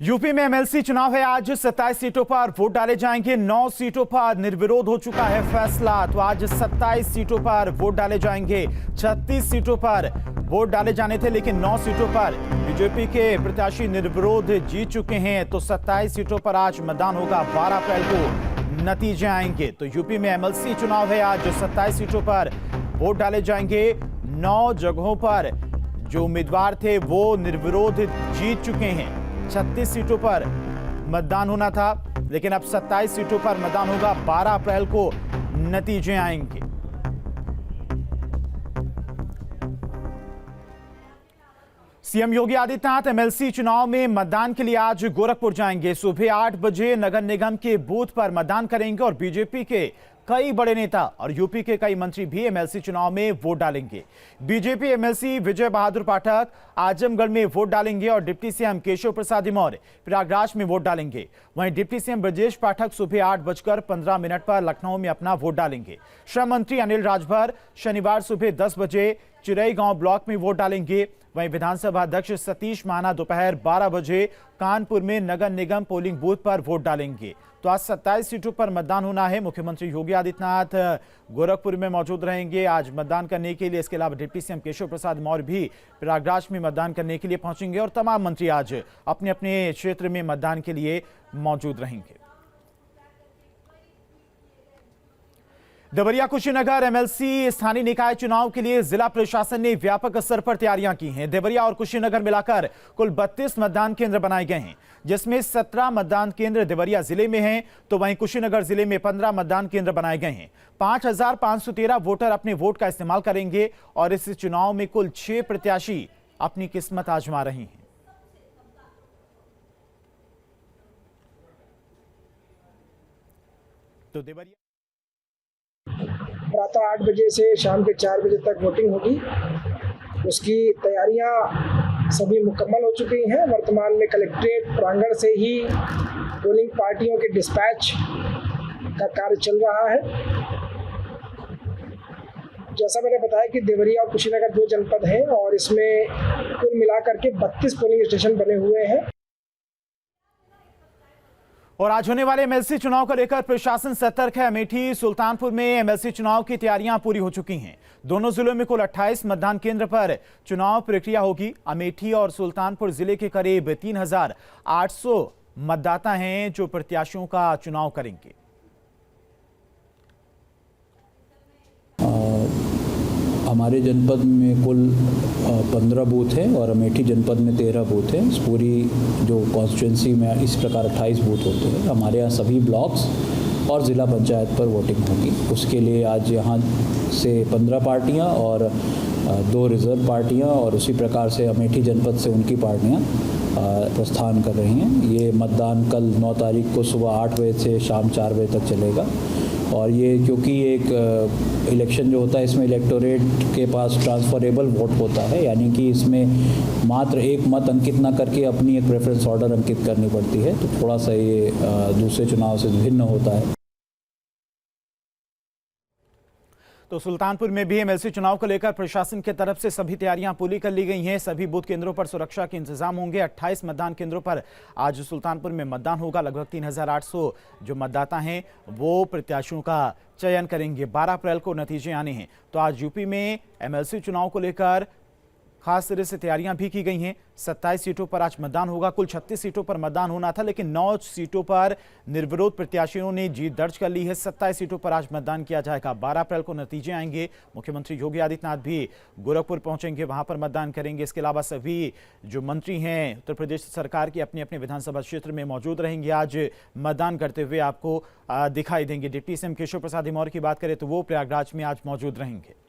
UP में MLC चुनाव है। आज 27 सीटों पर वोट डाले जाएंगे। 9 सीटों पर निर्विरोध हो चुका है फैसला। तो आज 27 सीटों पर वोट डाले जाएंगे। 36 सीटों पर वोट डाले जाने थे, लेकिन 9 सीटों पर बीजेपी के प्रत्याशी निर्विरोध जीत चुके हैं। तो 27 सीटों पर आज मतदान होगा। 12 अप्रैल को नतीजे आएंगे। तो यूपी में एमएलसी चुनाव है। आज 27 सीटों पर वोट डाले जाएंगे। 9 जगहों पर जो उम्मीदवार थे वो निर्विरोध जीत चुके हैं। 36 सीटों पर मतदान होना था, लेकिन अब 27 सीटों पर मतदान होगा। 12 अप्रैल को नतीजे आएंगे। सीएम योगी आदित्यनाथ एमएलसी चुनाव में मतदान के लिए आज गोरखपुर जाएंगे। सुबह 8 बजे नगर निगम के बूथ पर मतदान करेंगे और बीजेपी के कई बड़े नेता और यूपी के कई मंत्री भी एमएलसी चुनाव में वोट डालेंगे। बीजेपी एमएलसी विजय बहादुर पाठक आजमगढ़ में वोट डालेंगे और डिप्टी सीएम केशव प्रसाद मौर्य प्रयागराज में वोट डालेंगे। वहीं डिप्टी सीएम ब्रजेश पाठक सुबह 8:15 पर लखनऊ में अपना वोट डालेंगे। श्रम मंत्री अनिल राजभर शनिवार सुबह 10 बजे चिरईगांव ब्लॉक में वोट डालेंगे। वहीं विधानसभा अध्यक्ष सतीश महाना दोपहर 12 बजे कानपुर में नगर निगम पोलिंग बूथ पर वोट डालेंगे। तो आज 27 सीटों पर मतदान होना है। मुख्यमंत्री योगी आदित्यनाथ गोरखपुर में मौजूद रहेंगे आज मतदान करने के लिए। इसके अलावा डिप्टी सीएम केशव प्रसाद मौर्य भी प्रयागराज में मतदान करने के लिए पहुंचेंगे और तमाम मंत्री आज अपने अपने क्षेत्र में मतदान के लिए मौजूद रहेंगे। देवरिया कुशीनगर एमएलसी स्थानीय निकाय चुनाव के लिए जिला प्रशासन ने व्यापक स्तर पर तैयारियां की हैं। देवरिया और कुशीनगर मिलाकर कुल 32 मतदान केंद्र बनाए गए हैं, जिसमें 17 मतदान केंद्र देवरिया जिले में हैं, तो वहीं कुशीनगर जिले में 15 मतदान केंद्र बनाए गए हैं। 5513 वोटर अपने वोट का इस्तेमाल करेंगे और इस चुनाव में कुल 6 प्रत्याशी अपनी किस्मत आजमा रही हैं। तो देवरिया प्रातः 8 बजे से शाम के 4 बजे तक वोटिंग होगी। उसकी तैयारियां सभी मुकम्मल हो चुकी हैं। वर्तमान में कलेक्ट्रेट प्रांगण से ही पोलिंग पार्टियों के डिस्पैच का कार्य चल रहा है। जैसा मैंने बताया कि देवरिया और कुशीनगर 2 जनपद हैं और इसमें कुल मिलाकर के 32 पोलिंग स्टेशन बने हुए हैं। और आज होने वाले एमएलसी चुनाव को लेकर प्रशासन सतर्क है। अमेठी सुल्तानपुर में एमएलसी चुनाव की तैयारियां पूरी हो चुकी हैं। दोनों जिलों में कुल 28 मतदान केंद्र पर चुनाव प्रक्रिया होगी। अमेठी और सुल्तानपुर जिले के करीब 3800 मतदाता हैं जो प्रत्याशियों का चुनाव करेंगे। हमारे जनपद में कुल 15 बूथ हैं और अमेठी जनपद में 13 बूथ हैं। इस पूरी जो कॉन्स्टिट्यूंसी में इस प्रकार 28 बूथ होते हैं। हमारे यहाँ सभी ब्लॉक्स और ज़िला पंचायत पर वोटिंग होगी। उसके लिए आज यहाँ से 15 पार्टियाँ और 2 रिजर्व पार्टियाँ और उसी प्रकार से अमेठी जनपद से उनकी पार्टियाँ प्रस्थान कर रही हैं। ये मतदान कल 9 तारीख को सुबह 8 बजे से शाम 4 बजे तक चलेगा। और ये क्योंकि एक इलेक्शन जो होता है इसमें इलेक्टोरेट के पास ट्रांसफरेबल वोट होता है, यानी कि इसमें मात्र एक मत अंकित ना करके अपनी एक प्रेफरेंस ऑर्डर अंकित करनी पड़ती है। तो थोड़ा सा ये दूसरे चुनाव से भिन्न होता है। तो सुल्तानपुर में भी एमएलसी चुनाव को लेकर प्रशासन की तरफ से सभी तैयारियां पूरी कर ली गई हैं। सभी बूथ केंद्रों पर सुरक्षा के इंतजाम होंगे। 28 मतदान केंद्रों पर आज सुल्तानपुर में मतदान होगा। लगभग 3800 जो मतदाता हैं वो प्रत्याशियों का चयन करेंगे। 12 अप्रैल को नतीजे आने हैं। तो आज यूपी में एमएलसी चुनाव को लेकर खास तरह से तैयारियां भी की गई हैं। 27 सीटों पर आज मतदान होगा। कुल 36 सीटों पर मतदान होना था, लेकिन 9 सीटों पर निर्विरोध प्रत्याशियों ने जीत दर्ज कर ली है। 27 सीटों पर आज मतदान किया जाएगा। 12 अप्रैल को नतीजे आएंगे। मुख्यमंत्री योगी आदित्यनाथ भी गोरखपुर पहुंचेंगे, वहां पर मतदान करेंगे। इसके अलावा सभी जो मंत्री हैं उत्तर प्रदेश सरकार के अपने अपने विधानसभा क्षेत्र में मौजूद रहेंगे। आज मतदान करते हुए आपको दिखाई देंगे। डिप्टी सीएम केशव प्रसाद मौर्य की बात करें तो वो प्रयागराज में आज मौजूद रहेंगे।